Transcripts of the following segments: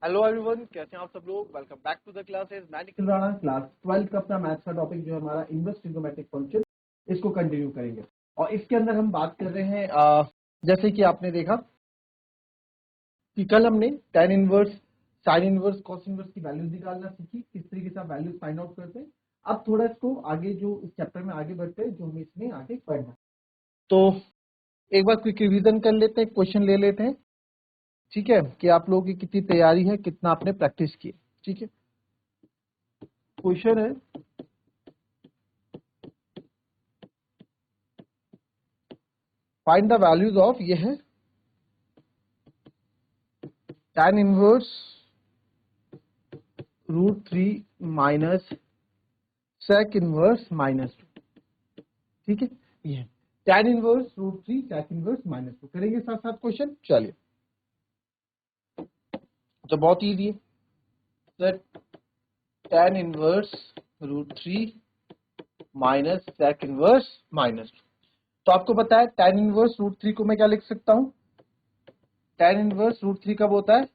Hello everyone, कैसे हैं आप सब लोग। Welcome back to the classes. मैं निखिल राणा क्लास 12 का अपना मैथ्स का टॉपिक जो है हमारा इनवर्स ट्रिग्नोमेट्रिक फंक्शन, इसको कंटिन्यू करेंगे। और इसके अंदर हम बात कर रहे हैं जैसे कि आपने देखा कि कल हमने tan inverse, sin inverse, cos inverse की वैल्यूज निकालना सीखी, किस तरीके से आप वैल्यूज फाइंड आउट करते हैं। अब थोड़ा इसको आगे जो इस चैप्टर में आगे बढ़ते हैं, जो हमें इसमें आगे पढ़ना है। तो एक बार क्विक रिवीजन कर लेते हैं, क्वेश्चन ले लेते हैं, ठीक है, कि आप लोगों की कितनी तैयारी है, कितना आपने प्रैक्टिस की है। ठीक है, क्वेश्चन है फाइंड द वैल्यूज ऑफ, ये है tan inverse √3 minus sec inverse -2। ठीक है, ये है tan इनवर्स √3 sec इनवर्स -2। करेंगे साथ साथ क्वेश्चन। चलिए, तो बहुत इजी है sir. tan inverse √3 minus sec inverse -2। तो आपको पता है tan इनवर्स √3 को मैं क्या लिख सकता हूं, tan इनवर्स √3 कब होता है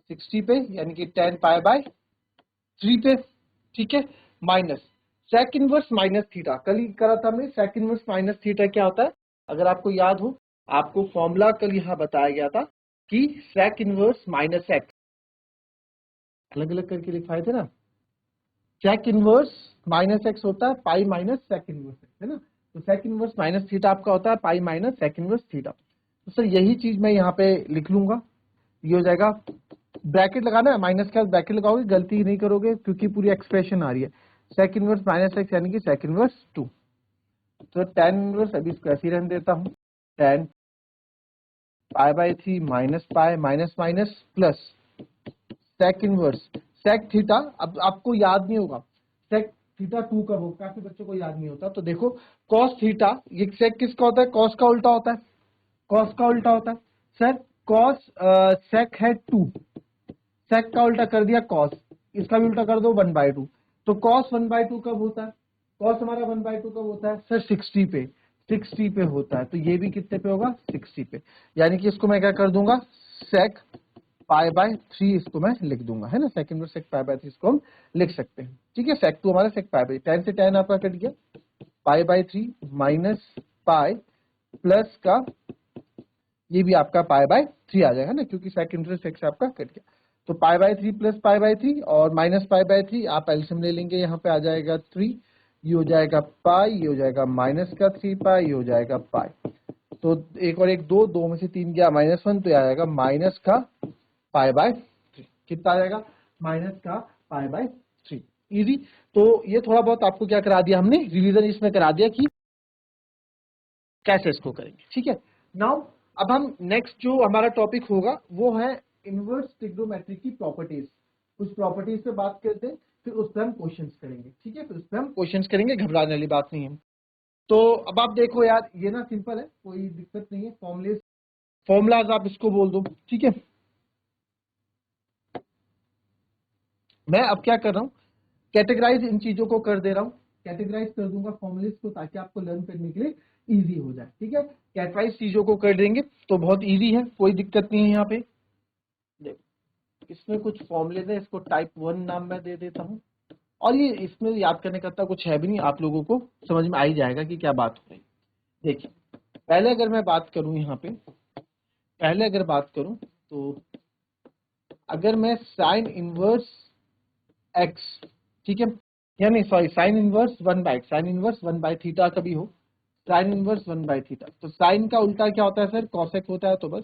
60 पे, यानी कि tan π/3 पे। ठीक है, minus sec inverse minus theta, कल ही करा था हमने। sec इनवर्स माइनस थीटा क्या होता है, अगर आपको याद हो, आपको फॉर्मूला कल यहाँ बताया गया था कि sec इनवर्स माइनस x, अलग अलग करके लिखवाए थे ना। sec इनवर्स माइनस x होता है pi minus sec inverse x, है ना। तो sec इनवर्स माइनस थीटा आपका होता है pi minus sec inverse theta. तो सर यही चीज मैं यहाँ पे लिख लूंगा, ये हो जाएगा। ब्रैकेट लगाना है, माइनस के बाद ब्रैकेट लगाओगे, गलती नहीं करोगे क्योंकि पूरी एक्सप्रेशन आ रही है। sec इनवर्स माइनस x यानी कि sec इनवर्स 2। तो tan इनवर्स अभी इसको ऐसे ही रहने देता हूँ, tan π/3 minus pi minus minus plus sec inverse sec theta. अब आपको याद नहीं होगा sec थीटा 2 कब हो, काफी बच्चों को याद नहीं होता। तो देखो cos थीटा, ये sec किसका होता है, cos का उल्टा होता है, cos का उल्टा होता है सर। cos sec है 2, sec का उल्टा कर दिया cos, इसका भी उल्टा कर दो 1/2। तो cos 1/2 कब होता है, cos हमारा 1/2 कब होता है सर 60 पे, 60 पे होता है। तो ये भी कितने पे होगा 60 पे, यानी कि इसको मैं क्या कर दूंगा sec π/3, इसको मैं लिख दूंगा, है ना। sec इनवर्स sec π/3 इसको हम लिख सकते हैं। ठीक है, sec 2 हमारा sec π/3, tan से tan आपका कट गया, π/3 माइनस पाई प्लस का ये भी आपका π/3 आ जाएगा ना, क्योंकि sec इनवर्स x आपका कट गया। तो π/3 प्लस π/3 और माइनस π/3, आप एलसीएम ले लेंगे, यहाँ पे आ जाएगा 3, ये हो जाएगा पाई, ये हो जाएगा माइनस का 3 पाई, ये हो जाएगा पाई। तो एक और एक दो, दो में से 3 गया -1, तो आ जाएगा माइनस का π/3। कितना आ जाएगा, माइनस का π/3। इजी। तो ये थोड़ा बहुत आपको क्या करा दिया हमने, रिवीजन इसमें करा दिया कि कैसे इसको करेंगे। ठीक है, नाउ अब हम नेक्स्ट जो हमारा टॉपिक होगा वो है इनवर्स ट्रिग्नोमेट्री की प्रॉपर्टीज। कुछ प्रॉपर्टीज पे बात करते हैं, फिर उस पर हम क्वेश्चंस करेंगे। ठीक है, फिर उस पर हम क्वेश्चंस करेंगे, घबराने वाली बात नहीं है। तो अब आप देखो यार, ये ना सिंपल है, कोई दिक्कत नहीं है। फॉर्मूलाज आप इसको बोल दो। ठीक है, मैं अब क्या कर रहा हूँ, कैटेगराइज इन चीजों को कर दे रहा हूँ, कैटेगराइज कर दूंगा फॉर्मुलेस को, ताकि आपको लर्न करने के लिए इजी हो जाए। ठीक है, कैटेगराइज चीजों को कर देंगे तो बहुत इजी है, कोई दिक्कत नहीं है। यहाँ पे देखो, इसमें कुछ फॉर्मुले है, इसको टाइप 1 नाम मैं दे देता हूँ। और ये इसमें याद करने का तो कुछ है भी नहीं, आप लोगों को समझ में आ ही जाएगा कि क्या बात हो रही है। देखिए, पहले अगर मैं बात करूं, यहाँ पे पहले अगर बात करूं, तो अगर मैं साइन इनवर्स एक्स, ठीक है, यानी sorry sine inverse 1/x, sine inverse 1/थीटा कभी हो, साइन इनवर्स 1/थीटा, तो साइन का उल्टा क्या होता है सर, कॉसेक होता है। तो बस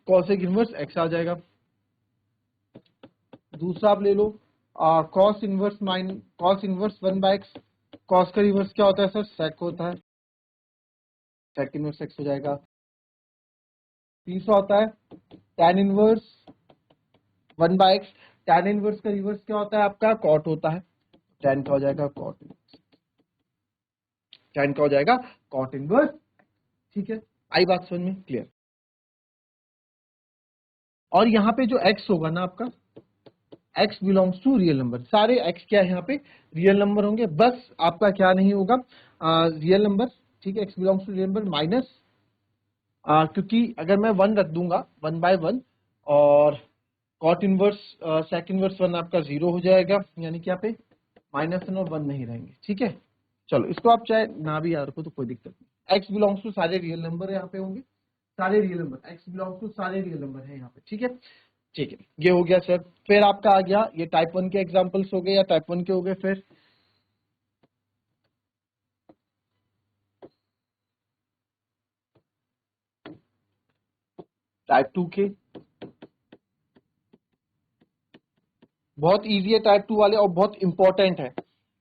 कॉसेक इनवर्स x आ जाएगा। दूसरा आप ले लो cos inverse cos inverse 1/x, cos का रिवर्स क्या होता है सर, सेक होता है, सेक इनवर्स x हो जाएगा। तीसरा होता है tan inverse 1/x, tan inverse का रिवर्स क्या होता है आपका, कॉट होता है, tan का हो जाएगा कॉट, tan का हो जाएगा कॉट इनवर्स। ठीक है, आई बात समझ में, क्लियर। और यहाँ पे जो x होगा ना आपका, x belongs to real number, सारे x क्या है यहाँ पे रियल नंबर होंगे, बस आपका क्या नहीं होगा रियल नंबर। ठीक है, x belongs to real number minus, क्योंकि अगर मैं 1 रख दूंगा 1/1 और कॉट इनवर्स सेक इनवर्स 1 आपका 0 हो जाएगा, यानी कि यहाँ पे -1 और 1 नहीं रहेंगे। ठीक है, चलो इसको आप चाहे ना भी याद रखो तो कोई दिक्कत नहीं। एक्स बिलोंग्स टू सारे रियल नंबर यहाँ पे होंगे, सारे real number, X belongs to सारे रियल नंबर है यहाँ पे। ठीक है, ठीक है, ये हो गया सर। फिर आपका आ गया ये टाइप 1 के एग्जांपल्स हो गए या टाइप 1 के हो गए। फिर टाइप 2 के, बहुत इजी है टाइप 2 वाले और बहुत इंपॉर्टेंट है।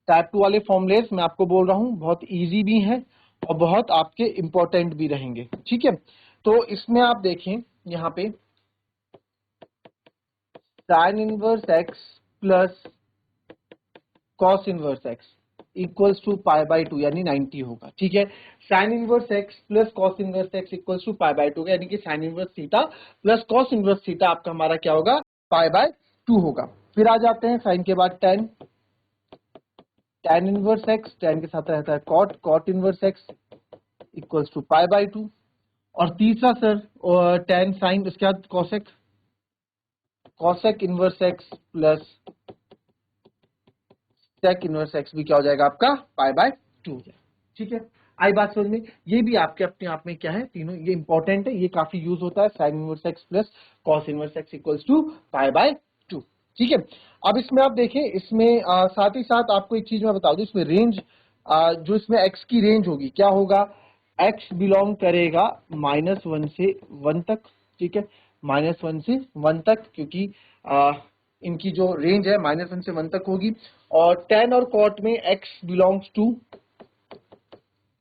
टाइप 2 वाले फॉर्मुलेस मैं आपको बोल रहा हूं बहुत इजी भी हैं और बहुत आपके इंपॉर्टेंट भी रहेंगे। ठीक है, तो इसमें आप देखें यहाँ पे sine inverse x plus cos inverse X equals to pi by 2 यानी 90 होगा। ठीक है, sine inverse x plus cos inverse X equals to pi by 2 यानी कि sine inverse theta plus cos inverse theta आपका हमारा क्या होगा, पाई बाय 2 होगा। फिर आ जाते हैं साइन के बाद tan, tan inverse X, tan के साथ रहता है cot, cot inverse X equals to pi by 2। और तीसरा सर टेन साइन, उसके बाद cosec, cosec inverse x plus sec inverse X भी क्या हो जाएगा आपका, पाई बाय 2 हो जाएगा। ठीक है, आई बात समझ में। ये भी आपके अपने आप में क्या है, तीनों ये इंपॉर्टेंट है, ये काफी यूज होता है, sine inverse x plus cos inverse X equals to pi by 2। ठीक है, अब इसमें आप देखें, इसमें साथ ही साथ आपको एक चीज मैं बता दूं, इसमें रेंज जो इसमें एक्स की रेंज होगी क्या होगा, एक्स बिलोंग करेगा -1 से 1 तक। ठीक है, -1 से 1 तक, क्योंकि इनकी जो रेंज है -1 से 1 तक होगी। और टेन और कॉट में X belongs to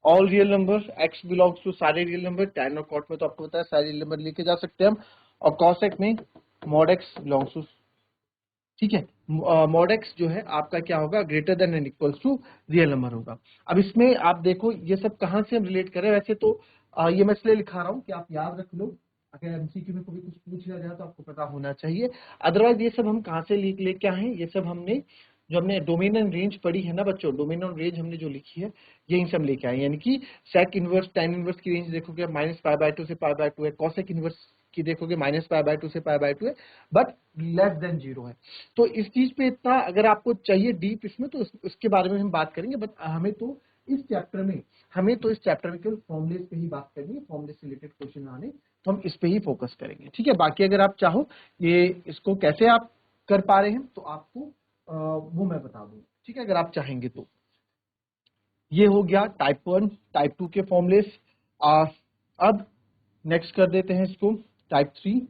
all real number, X belongs to सारे रियल नंबर। टेन और कॉट में तो आपको पता है सारे रियल नंबर लेके जा सकते हैं हम। और कॉसेक में मॉड एक्स बिलोंग्स टू, ठीक है, मॉड एक्स जो है आपका क्या होगा, greater than and equals to real number होगा। अब इसमें आप देखो ये सब कहां से हम रिलेट करें, वैसे तो ये मैं इसलिए लिखा रहा हूं कि आप याद रख लो, अगर एमसीक्यू में कभी कुछ पूछ लिया जाए तो आपको पता होना चाहिए। अदरवाइज ये सब हम कहां से लेके आए हैं, ये सब हमने जो हमने डोमेन एंड रेंज पढ़ी है ना बच्चों, डोमेन और रेंज हमने जो लिखी है यही सब लेके आए, यानी कि सेक इनवर्स टेन इनवर्स की रेंज देखोगे -π/2 से π/2 है, कॉसेक इनवर्स की देखोगे -π/2 से π/2 है, बट लेस देन 0 है। तो इस चीज पे इतना अगर आपको चाहिए डीप इसमें तो इसके बारे में हम बात करेंगे, बट हमें तो इस चैप्टर में केवल फॉर्मुलेस पे ही बात करनी है, फॉर्मुले से रिलेटेड क्वेश्चन आने तो हम इस पे ही फोकस करेंगे। ठीक है, बाकी अगर आप चाहो ये इसको कैसे आप कर पा रहे हैं तो आपको वो मैं बता दूंगा। ठीक है, अगर आप चाहेंगे तो। ये हो गया टाइप 1 टाइप 2 के फॉर्मुलेस। अब नेक्स्ट कर देते हैं इसको टाइप 3।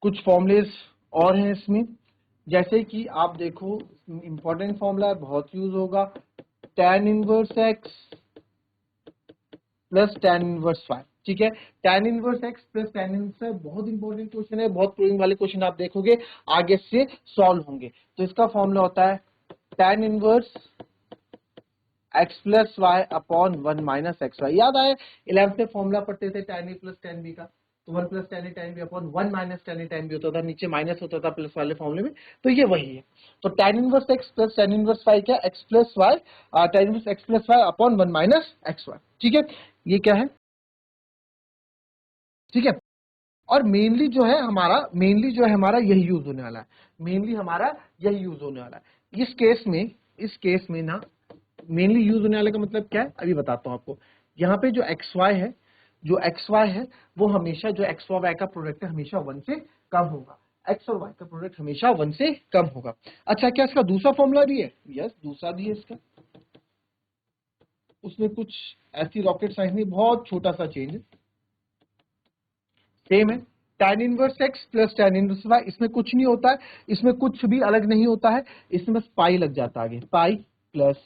कुछ फॉर्मुलेस और हैं इसमें, जैसे कि आप देखो इंपॉर्टेंट फॉर्मूला है, बहुत यूज होगा, tan inverse x plus tan inverse Y. ठीक है, tan inverse x plus tan inverse, बहुत इंपॉर्टेंट क्वेश्चन है, बहुत प्रूविंग वाले क्वेश्चन आप देखोगे आगे से सॉल्व होंगे। तो इसका फॉर्मूला होता है tan inverse x plus Y upon 1 minus x Y. याद आए 11th में फॉर्मूला पढ़ते थे tan A plus tan B का, तो 1 plus tan A tan B upon 1 minus tan A tan B होता था, नीचे माइनस होता था प्लस वाले फॉर्मूले में, तो ये वही है। तो tan inverse x plus tan inverse y क्या, x plus y, tan inverse x plus Y upon 1 minus x Y. ठीक है, ये क्या है, ठीक है। और मेनली जो है हमारा यही यूज होने वाला है, मेनली हमारा यही यूज होने वाला है इस केस में ना। मेनली यूज होने वाले का मतलब क्या है अभी बताता हूं आपको। यहाँ पे जो एक्स वाई है, वो हमेशा, जो एक्स और वाई का प्रोडक्ट है हमेशा 1 से कम होगा, एक्स और वाई का प्रोडक्ट हमेशा 1 से कम होगा। अच्छा, क्या इसका दूसरा फॉर्मूला भी है? यस, दूसरा भी है इसका, उसमें कुछ ऐसी रॉकेट साइंस में बहुत छोटा सा चेंज है, सेम है, tan inverse x plus tan inverse Y. इसमें कुछ नहीं होता है, इसमें कुछ भी अलग नहीं होता है, इसमें बस पाई लग जाता है आगे, pi plus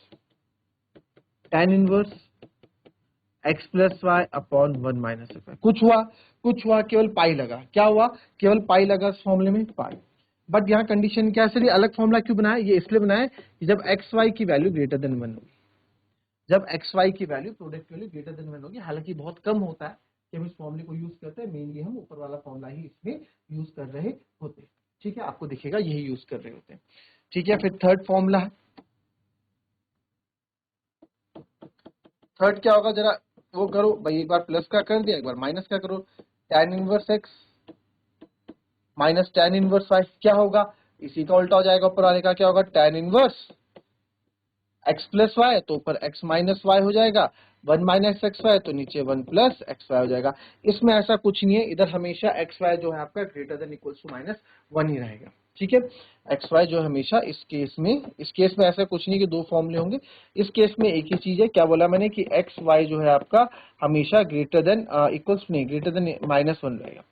tan inverse x plus Y upon 1 minus x Y. कुछ हुआ केवल पाई लगा, क्या हुआ, केवल पाई लगा इस फॉर्मूले में, पाई। बट यहाँ कंडीशन क्या है सर, ये अलग फॉर्मूला क्यों बनाया, ये इसलिए बनाया कि जब एक्स वाई की वैल्यू ग्रेटर देन 1 होगी, जब एक्स वाई की वैल्यू प्रोडक्ट की वैल्यू ग्रेटर देन 1 होगी, हालांकि बहुत कम होता है कि हम इस फॉर्मूले को यूज करते हैं, मेनली हम ऊपर वाला फॉर्मूला ही इसमें यूज कर रहे होते हैं। ठीक है, आपको दिखेगा यही यूज कर रहे होते हैं। ठीक है, फिर थर्ड फॉर्मूला है, थर्ड क्या होगा जरा वो करो भाई, एक बार प्लस का कर दिया, एक बार माइनस का करो, tan inverse x minus tan inverse y क्या होगा, इसी का उल्टा हो जाएगा, ऊपर वाले का क्या होगा, tan inverse x plus Y, तो ऊपर x माइनस वाई हो जाएगा, 1 माइनस एक्स वाई, तो नीचे 1 प्लस एक्स वाई हो जाएगा। इसमें ऐसा कुछ नहीं है, इधर हमेशा एक्स वाई जो है आपका greater than equals to minus 1 ही रहेगा, ठीक है। एक्स वाई जो हमेशा इस केस में ऐसा कुछ नहीं कि दो फॉर्मूले होंगे, इस केस में एक ही चीज है, क्या बोला मैंने कि एक्स वाई जो है आपका हमेशा ग्रेटर देन इक्वल्स नहीं, ग्रेटर देन माइनस 1 रहेगा।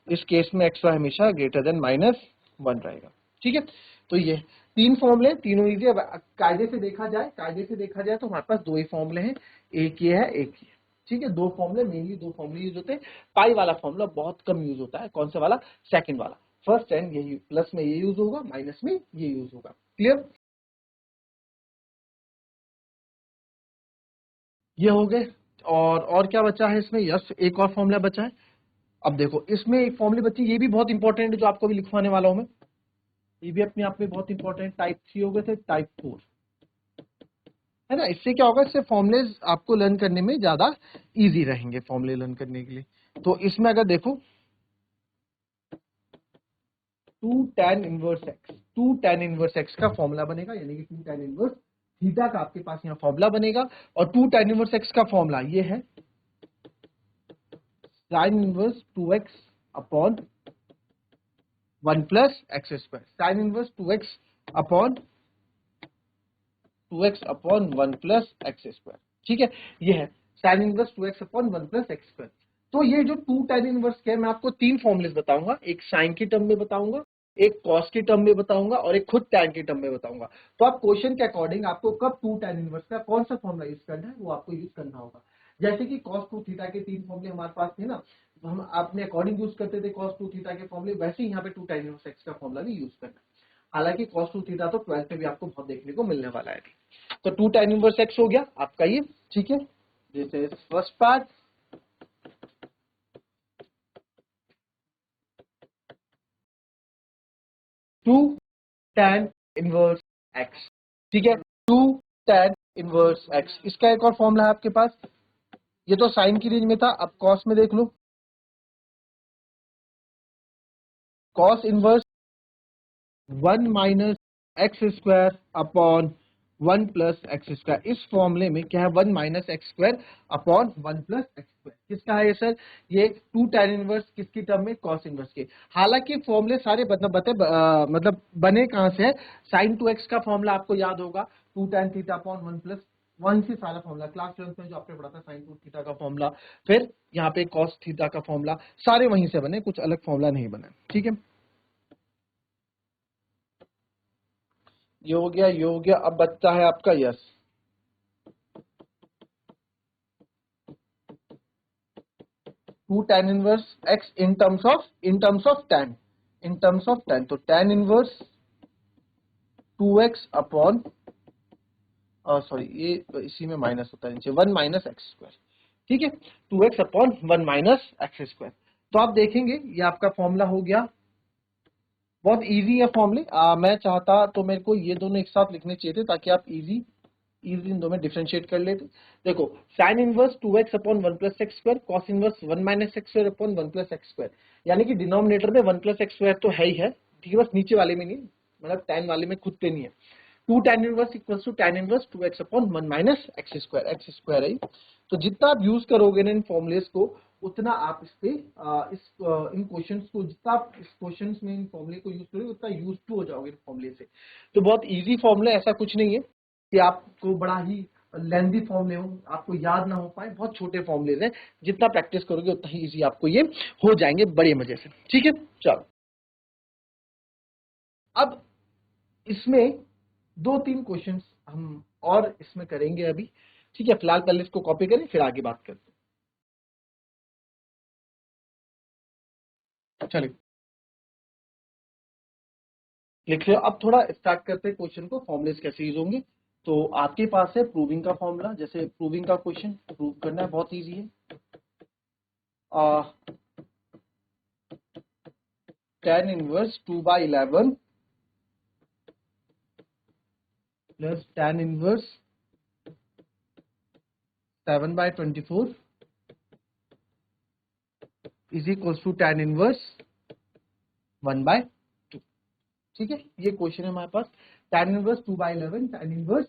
इस केस में एक्स वाई हमेशा ग्रेटर देन माइनस 1 रहेगा, ठीक है। तो ये तीन फॉर्मूले, तीनों इजी। अब कायदे से देखा जाए तो हमारे पास दो ही फॉर्मूले हैं, एक ये है एक ये, ठीक है। दो फॉर्मूले, मेनली दो फॉर्मूले यूज होते हैं। पाई वाला फॉर्मूला बहुत कम यूज होता है, कौन सा वाला, सेकंड वाला। फर्स्ट एंड यही, प्लस में ये यूज होगा, माइनस में ये यूज होगा, क्लियर। ये हो गए। और क्या बचा है इसमें, यस एक और फॉर्मूला बचा है। अब देखो इसमें एक फॉर्मूले बची, ये भी बहुत इंपॉर्टेंट है, जो आपको भी लिखवाने वाला हूं मैं, ये भी अपने आप में बहुत इंपॉर्टेंट। टाइप 3 हो गए थे, टाइप 4 है ना। इससे क्या होगा, इससे फॉर्मुलेज आपको लर्न करने में ज्यादा इजी रहेंगे, फॉर्मुले लर्न करने के लिए। तो इसमें अगर देखो 2 tan 1x का फॉर्मूला बनेगा, यानी कि 2 tan 1 थीटा का आपके पास यहाँ फॉर्मूला बनेगा। और 2 tan 1x का फॉर्मूला ये है sin 1 2x upon 1 plus x square, sin 1 2x upon 2x upon 1 plus x square, ठीक है। ये है sin 1 2x upon 1 plus x square. तो ये जो 2 tan 1 क्या है, मैं आपको तीन फॉर्मुलेस बताऊंगा, एक साइन की टर्म में बताऊंगा, एक कॉस की टर्म में बताऊंगा, और एक खुद टैन की टर्म में बताऊंगा। तो आप क्वेश्चन के अकॉर्डिंग आपको कब 2 tan 1 का कौन सा फॉर्मुला यूज करना है वो आपको यूज करना होगा। जैसे कि cos 2 थीटा के तीन फॉर्मुले हमारे पास थे ना, तो हम अपने अकॉर्डिंग यूज करते थे cos 2 थीटा के फॉर्मुले, वैसे ही यहाँ पे 2 tan 1 का फॉर्मुला भी यूज करना है। हालांकि cos 2 थीटा तो 12th में भी आपको बहुत देखने को मिलने वाला है। तो 2 tan 1 हो गया आपका ये, ठीक है। This is first part. 2 tan 1x, ठीक है। 2 tan 1x, इसका एक और फॉर्मूला है आपके पास, ये तो साइन की रेंज में था, अब कॉस में देख लो, cos inverse 1 minus x square upon 1 plus x square. इस फॉर्मूले में क्या है, 1 minus x square upon 1 plus x square. किसका है ये सर, ये 2 tan 1 किसकी टर्म में, कॉस इनवर्स के। हालांकि फॉर्मूले सारे मतलब बने कहां से है, sin 2x का फॉर्मूला आपको याद होगा, 2 tan थीटा अपॉन 1 प्लस 1 से सारा फॉर्मूला क्लास 12 में जो आपने पढ़ा था, sin 2 थीटा का फॉर्मूला, फिर यहाँ पे cos थीटा का फॉर्मूला, सारे वहीं से बने, कुछ अलग फॉर्मूला नहीं बना, ठीक है। ये हो गया, ये हो गया। अब बचता है आपका yes, 2 tan 1x in terms of tan, तो tan 1 2x अपॉन, सॉरी ये तो इसी में माइनस होता है नीचे, 1 माइनस एक्स स्क्वायर, ठीक है। 2x upon 1 minus x square. तो आप देखेंगे ये आपका फॉर्मूला हो गया, बहुत इजी है फॉर्मूले। मैं चाहता तो मेरे को ये दोनों एक साथ लिखने चाहिए थे, ताकि आप इजी इन दो में डिफरेंशिएट कर लेते। देखो sine inverse 2x upon 1 plus x square, cos inverse 1 minus x square upon 1 plus x square, यानी कि डिनोमिनेटर में 1 प्लस एक्स स्क्वायर तो है ही है, ठीक है, बस नीचे वाले में नहीं, मतलब tan वाले में खुद पे नहीं है। 2 tan 1 equals to tan inverse 2x upon 1 minus x square है। तो जितना आप यूज करोगे ना इन फॉर्मुलेस को, उतना आप इस पे इन क्वेश्चंस को, जितना आप इस क्वेश्चंस में इन फॉर्मूले को यूज करोगे, उतना यूज टू हो जाओगे इन फॉर्मूले से। तो बहुत इजी फॉर्मूला, ऐसा कुछ नहीं है कि आपको बड़ा ही लेंदी फॉर्मूले हो, आपको याद ना हो पाए, बहुत छोटे फॉर्मूले हैं, जितना प्रैक्टिस करोगे उतना ही इजी आपको ये हो जाएंगे बड़े मजे से, ठीक है। चलो अब इसमें दो तीन क्वेश्चंस हम और इसमें करेंगे अभी, ठीक है। फिलहाल पहले इसको कॉपी करें, फिर आगे बात करते हैं, चलिए लिख लो। अब थोड़ा स्टार्ट करते हैं क्वेश्चन को, फॉर्मुलेस कैसे यूज होंगे। तो आपके पास है प्रूविंग का फॉर्मूला, जैसे प्रूविंग का क्वेश्चन प्रूव करना है, बहुत इजी है। tan inverse 2/11 plus tan inverse 7/24 is equal to tan inverse 1/2। ठीक है, ये क्वेश्चन है हमारे पास। tan inverse 2/11, tan inverse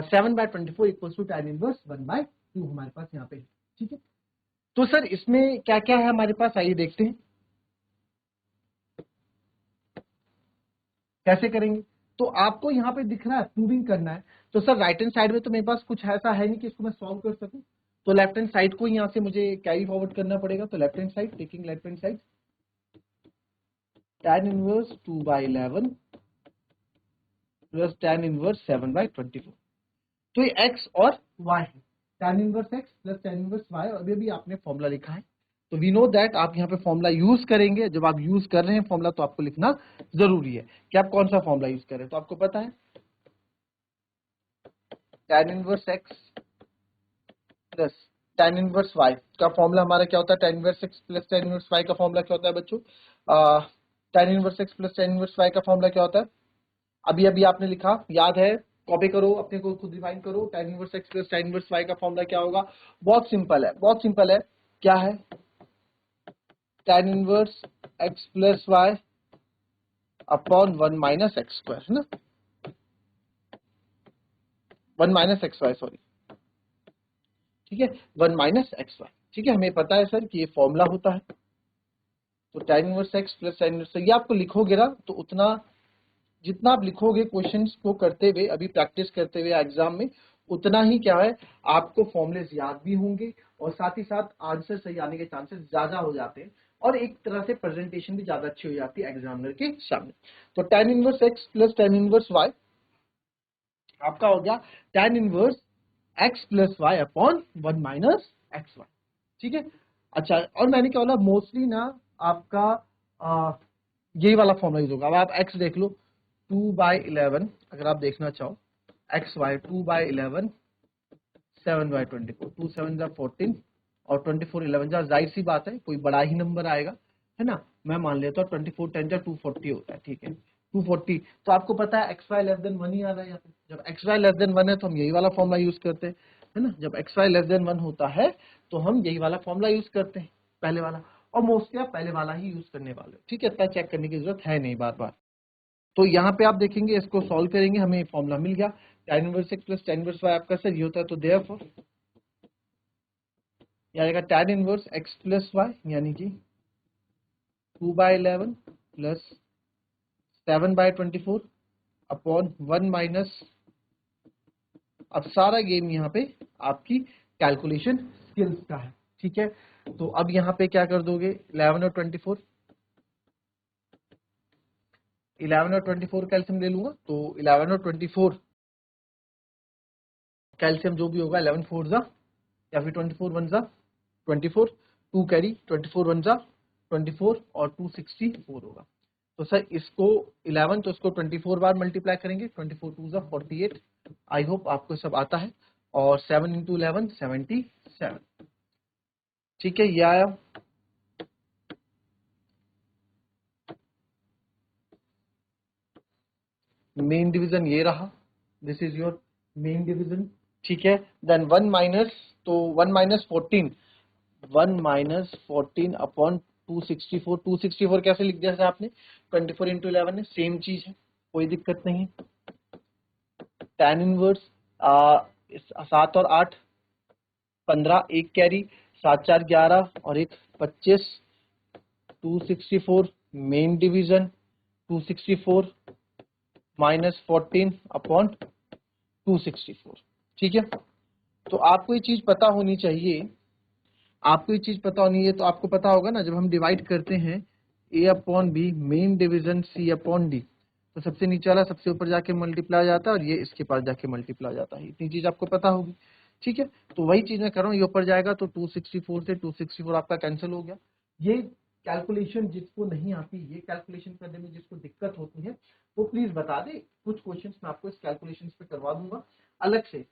7/24 equal to tan inverse 1/2 हमारे पास यहाँ पे। ठीक है, तो सर इसमें क्या क्या है हमारे पास, आइए देखते हैं कैसे करेंगे। तो आपको यहाँ पे दिख रहा है प्रूविंग करना है, तो सर राइट हैंड साइड में तो मेरे पास कुछ ऐसा है नहीं कि इसको मैं सॉल्व कर सकूं, तो लेफ्ट हैंड साइड को यहाँ से मुझे कैरी फॉरवर्ड करना पड़ेगा। तो left hand side, taking left hand side, tan inverse 2/11 plus tan inverse 7/24। तो ये x और y है, tan inverse x plus tan inverse y, और अभी भी आपने फॉर्मूला लिखा है। तो वी नो दैट आप यहाँ पे फॉर्मूला यूज करेंगे। जब आप यूज कर रहे हैं फॉर्मूला तो आपको लिखना जरूरी है कि आप कौन सा फॉर्मूला यूज कर रहे हैं। तो आपको पता है tan inverse x plus tan inverse y का फॉर्मूला हमारा क्या होता है, tan inverse x plus tan inverse y का फॉर्मूला क्या होता है बच्चों, tan inverse x plus tan inverse y का फॉर्मूला क्या होता है, अभी अभी आपने लिखा, याद है, कॉपी करो, अपने को खुद रिवाइंड करो। tan inverse x plus tan inverse y का फॉर्मूला क्या होगा, बहुत सिंपल है, बहुत सिंपल है। क्या है, tan inverse x plus y upon 1 minus x square, है ना, 1 माइनस एक्स वाई, सॉरी, ठीक है, 1 माइनस एक्स वाई। ठीक है, हमें पता है सर कि ये फॉर्मूला होता है। तो tan inverse x plus tan inverse, ये आपको लिखोगे ना तो उतना, जितना आप लिखोगे क्वेश्चंस को करते हुए, अभी प्रैक्टिस करते हुए एग्जाम में, उतना ही क्या है आपको फॉर्मुलेस याद भी होंगे, और साथ ही साथ आंसर सही आने के चांसेस ज्यादा हो जाते हैं, और एक तरह से प्रेजेंटेशन भी ज्यादा अच्छी हो जाती है एग्जामिनर के सामने। तो tan inverse x plus tan inverse y आपका हो गया tan inverse x plus y upon 1 minus x Y. ठीक है, अच्छा, और मैंने क्या बोला, मोस्टली ना आपका यही वाला फॉर्मूला यूज होगा। अब आप x देख लो, 2/11, अगर आप देखना चाहो एक्स वाई 2/11 7/24, 2 7 जा 14 और 24 11 जा, जाहिर सी बात है कोई बड़ा ही नंबर आएगा, है ना। मैं मान लेता हूँ 24 10 जा 240 होता है, ठीक है 240। तो आपको पता है एक्स वाई लेस देन 1 ही आ रहा है यहाँ पे। जब एक्स वाई लेस देन 1 है तो हम यही वाला फॉर्मूला यूज करते हैं, है ना। जब एक्स वाई लेस देन 1 होता है तो हम यही वाला फॉर्मूला यूज करते हैं, पहले वाला, और मोस्टली आप पहले वाला ही यूज करने वाले हो। ठीक है, इतना चेक करने की जरूरत है नहीं बार बार। तो यहाँ पे आप देखेंगे, इसको सॉल्व करेंगे, हमें फॉर्मूला मिल गया tan inverse x plus tan inverse y आपका सर ये होता है। तो देयरफॉर ये आएगा tan inverse x plus y यानी कि 2/11 प्लस 7/24 अपॉन 1 माइनस, अब सारा गेम यहाँ पे आपकी कैलकुलेशन स्किल्स का है। ठीक है, तो अब यहाँ पे क्या कर दोगे, 11 और 24, 11 और 24 कैल्सियम ले लूंगा, तो 11 और 24 कैल्सियम जो भी होगा, 11 4 जा या फिर 24 1 जा 24, 2 कैरी, 24 1 जा 24 और 2 64 होगा। तो सर इसको 11, तो इसको 24 बार मल्टीप्लाई करेंगे, 24 2 जा 48। आई होप आपको सब आता है। और 7 इंटू 11 77। ठीक है, ये आया। मेन डिवीजन ये रहा, this is your main division. ठीक है, देन 1 माइनस, तो 1 माइनस 14, 1 माइनस 14 अपॉन 264, 264 कैसे लिख दिया था आपने, 24 इंटू 11 है, सेम चीज है, कोई दिक्कत नहीं। tan इनवर्स 7 और 8 15, एक कैरी, 7 4 11 और एक 25, 264 मेन डिवीजन, 264 माइनस 14 अपॉन 264। ठीक है, तो आपको ये चीज पता होनी चाहिए, आपको ये चीज पता होनी है। तो आपको पता होगा ना, जब हम डिवाइड करते हैं a upon B, main division c upon D, तो सबसे नीचे वाला सबसे ऊपर जाके मल्टीप्लाई आ जाता है, और ये इसके पास जाके मल्टीप्लाई आ जाता है। इतनी चीज आपको पता होगी। ठीक है, तो वही चीज मैं कर रहा हूँ, ये ऊपर जाएगा तो 264 से 264 आपका कैंसिल हो गया। ये कैलकुलेशन जिसको नहीं आती, ये कैलकुलेशन करने में जिसको दिक्कत होती है, वो प्लीज बता दे। कुछ क्वेश्चन मैं आपको इस कैलकुलेशन पे करवा दूंगा अलग से,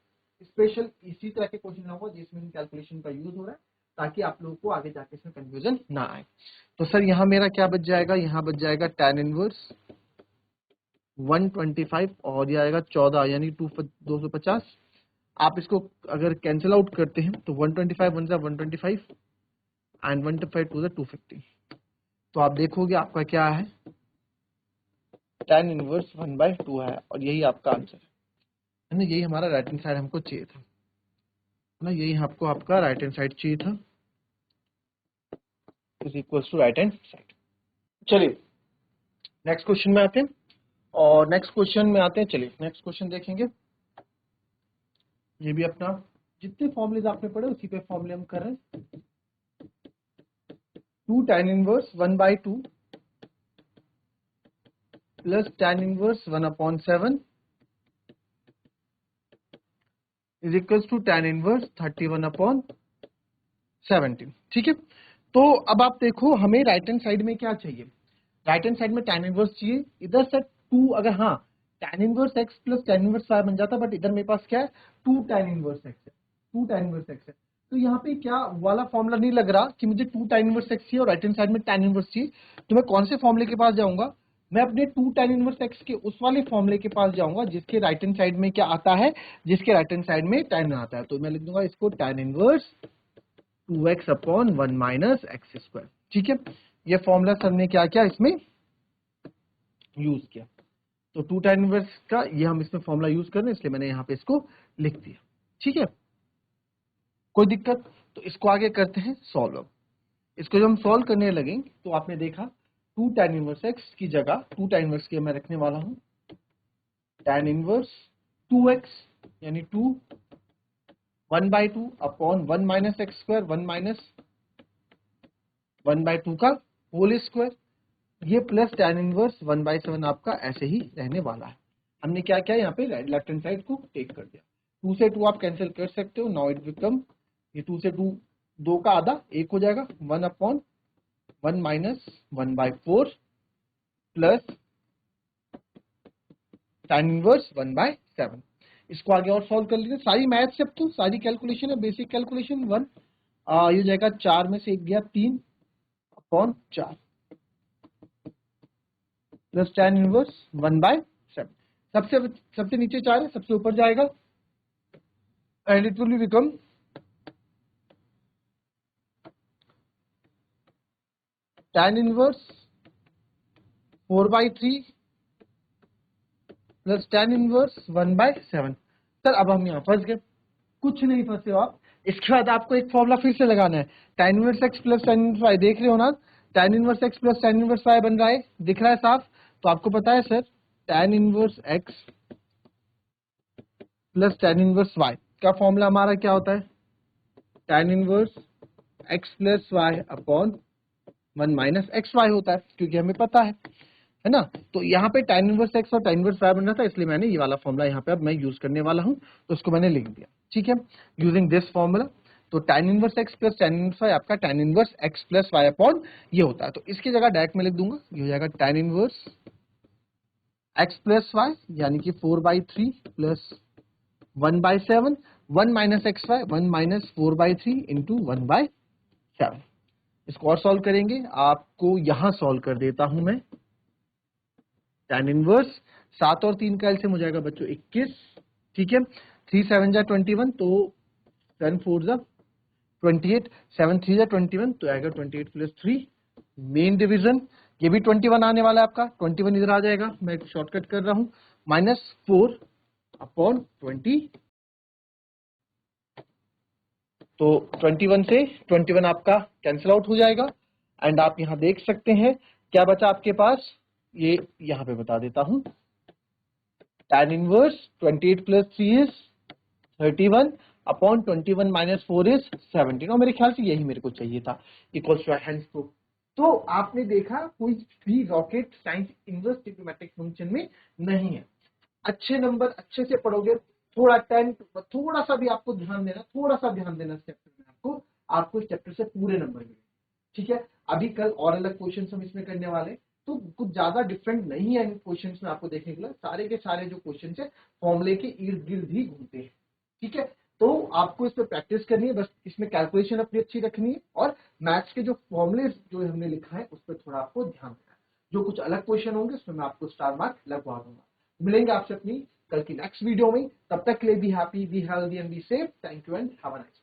स्पेशल इसी तरह के क्वेश्चन लाऊंगा जिसमें कैलकुलेशन का यूज हो रहा है, ताकि आप लोगों को आगे जाके इसमें कंफ्यूजन ना आए। तो सर यहाँ मेरा क्या बच जाएगा, यहाँ बच जाएगा tan इनवर्स 125 और ये आएगा 14 यानी 250। आप इसको अगर कैंसिल आउट करते हैं तो 125 1 125 एंड 125 टू द 250। तो आप देखोगे आपका क्या है, tan इनवर्स 1/2 है, और यही आपका आंसर है ना। यही हमारा राइट हैंड साइड हमको चाहिए था ना, यही आपको आपका राइट हैंड साइड चाहिए था, is equals to right hand side. चलिए नेक्स्ट क्वेश्चन में आते हैं, और नेक्स्ट क्वेश्चन में आते हैं, चलिए नेक्स्ट क्वेश्चन देखेंगे। ये भी अपना जितने फॉर्मुलेज आपने पढ़े उसी पे फॉर्मुले हम कर रहे हैं। 2 tan inverse 1/2 plus tan inverse 1/7 is equals to tan inverse 31/17। ठीक है, तो अब आप देखो हमें राइट हैंड साइड में क्या चाहिए, राइट हैंड साइड में tan इनवर्स चाहिए। इधर से 2, अगर हाँ tan inverse x plus tan inverse y बन जाता, बट इधर मेरे पास क्या है 2 tan इनवर्स x है, 2 tan इनवर्स x है। तो यहाँ पे क्या वाला फॉर्मूला नहीं लग रहा कि मुझे 2 tan इनवर्स x चाहिए और राइट हैंड साइड में tan इनवर्स चाहिए। तो मैं कौन से फॉर्मूले के पास जाऊंगा, मैं अपने 2 tan इनवर्स x के उस वाले फॉर्मूले के पास जाऊंगा जिसके राइट हैंड साइड में क्या आता है, जिसके राइट हैंड साइड में tan आता है। तो मैं लिख दूंगा इसको tan inverse 2x/1 minus x square. ठीक है, ये फॉर्मूला सर ने क्या किया इसमें यूज किया, तो 2 tan इनवर्स का ये हम इसमें फॉर्मूला यूज कर रहे हैं, इसलिए मैंने यहाँ पे इसको लिख दिया। ठीक है, कोई दिक्कत, तो इसको आगे करते हैं सॉल्व। अब इसको जब हम सॉल्व करने लगेंगे तो आपने देखा 2 tan इनवर्स x की जगह 2 tan इनवर्स के मैं रखने वाला हूं tan इनवर्स 2x यानी 2 1/2 upon 1 minus x square 1 minus 1/2 का होल स्क्वायर, ये प्लस tan इनवर्स 1/7 आपका ऐसे ही रहने वाला है। हमने क्या किया यहाँ पे लेफ्ट हैंड साइड को टेक कर दिया, 2 से 2 आप कैंसिल कर सकते हो, नाउ इट बिकम ये 2 से 2 2 का आधा 1 हो जाएगा, 1/1 माइनस 1/4 प्लस tan इनवर्स 1/7। इसको आगे और सॉल्व कर लीजिए, सारी मैथ से अब तो सारी कैलकुलेशन है, बेसिक कैलकुलेशन 1 ये जाएगा 4 में से 1 गया 3 अपॉन 4 प्लस tan इनवर्स 1/7। सबसे नीचे 4 है, सबसे ऊपर जाएगा and it will become tan inverse 4/3 plus tan inverse 1/7। Sir अब हम यहाँ फंस गए, कुछ नहीं फंसे हो आप। इसके बाद आपको एक फॉर्मूला फिर से लगाना है, tan inverse x plus tan inverse y, देख रहे हो ना, tan inverse x plus tan inverse y बन रहा है, दिख रहा है साफ। तो आपको पता है sir tan inverse x plus tan inverse y का फॉर्मूला हमारा क्या होता है, tan inverse x plus y upon 1 minus x Y होता है, क्योंकि हमें पता है ना। तो यहाँ पे tan इनवर्स x और tan इनवर्स y बन रहा था, इसलिए मैंने ये वाला फॉर्मूला यहाँ पे अब मैं यूज करने वाला हूँ, तो उसको मैंने लिख दिया। ठीक है, यूजिंग दिस फॉर्मूला, तो tan inverse x plus tan inverse y आपका tan inverse x plus y upon ये होता है। तो इसकी जगह डायरेक्ट में लिख दूंगा, ये हो जाएगा tan inverse x plus y यानी कि 4/3 plus 1/7, 1 minus x Y 1 minus 4/3 into 1/7। इसको और सॉल्व करेंगे, आपको यहां सॉल्व कर देता हूं मैं। tan इनवर्स 7 और 3 का एलसीएम हो जाएगा बच्चों 21। ठीक है, 3 7 जा 21, तो 7 4 जा 28, 7 3 जा 21, तो आएगा 28 प्लस 3। मेन डिवीजन ये भी 21 आने वाला है आपका, 21 इधर आ जाएगा, मैं शॉर्टकट कर रहा हूं, -4 अपॉन 20। तो 21 से 21 आपका कैंसिल आउट हो जाएगा, एंड आप यहां देख सकते हैं क्या बचा आपके पास, ये यहां पे बता देता हूं, tan inverse 28 plus 3 is 31 upon 21 minus 4 is 17, और मेरे ख्याल से यही मेरे को चाहिए था, इक्वल्स टू हैंड्स प्रूफ। तो आपने देखा कोई भी rocket science inverse trigonometric function में नहीं है। अच्छे नंबर अच्छे से पढ़ोगे, थोड़ा टाइम, थोड़ा सा भी आपको ध्यान देना, थोड़ा सा ध्यान देना इस चैप्टर में, आपको इस चैप्टर से पूरे नंबर मिलेंगे। ठीक है, अभी कल और अलग क्वेश्चन हम इसमें करने वाले, तो कुछ ज्यादा डिफरेंट नहीं है इन क्वेश्चंस में आपको देखने के लिए, सारे के सारे जो क्वेश्चन है फॉर्मूले के इर्द गिर्द ही घूमते हैं। ठीक है, तो आपको इस पर प्रैक्टिस करनी है, बस इसमें कैलकुलेशन अपनी अच्छी रखनी है, और मैथ्स के जो फॉर्मूले जो हमने लिखा है उस पर थोड़ा आपको ध्यान देना है। जो कुछ अलग क्वेश्चन होंगे उसमें मैं आपको स्टार मार्क लगवा दूंगा। मिलेंगे आपसे अपनी कल की नेक्स्ट वीडियो में, तब तक के लिए be happy, be healthy and be safe. Thank you and have a nice day.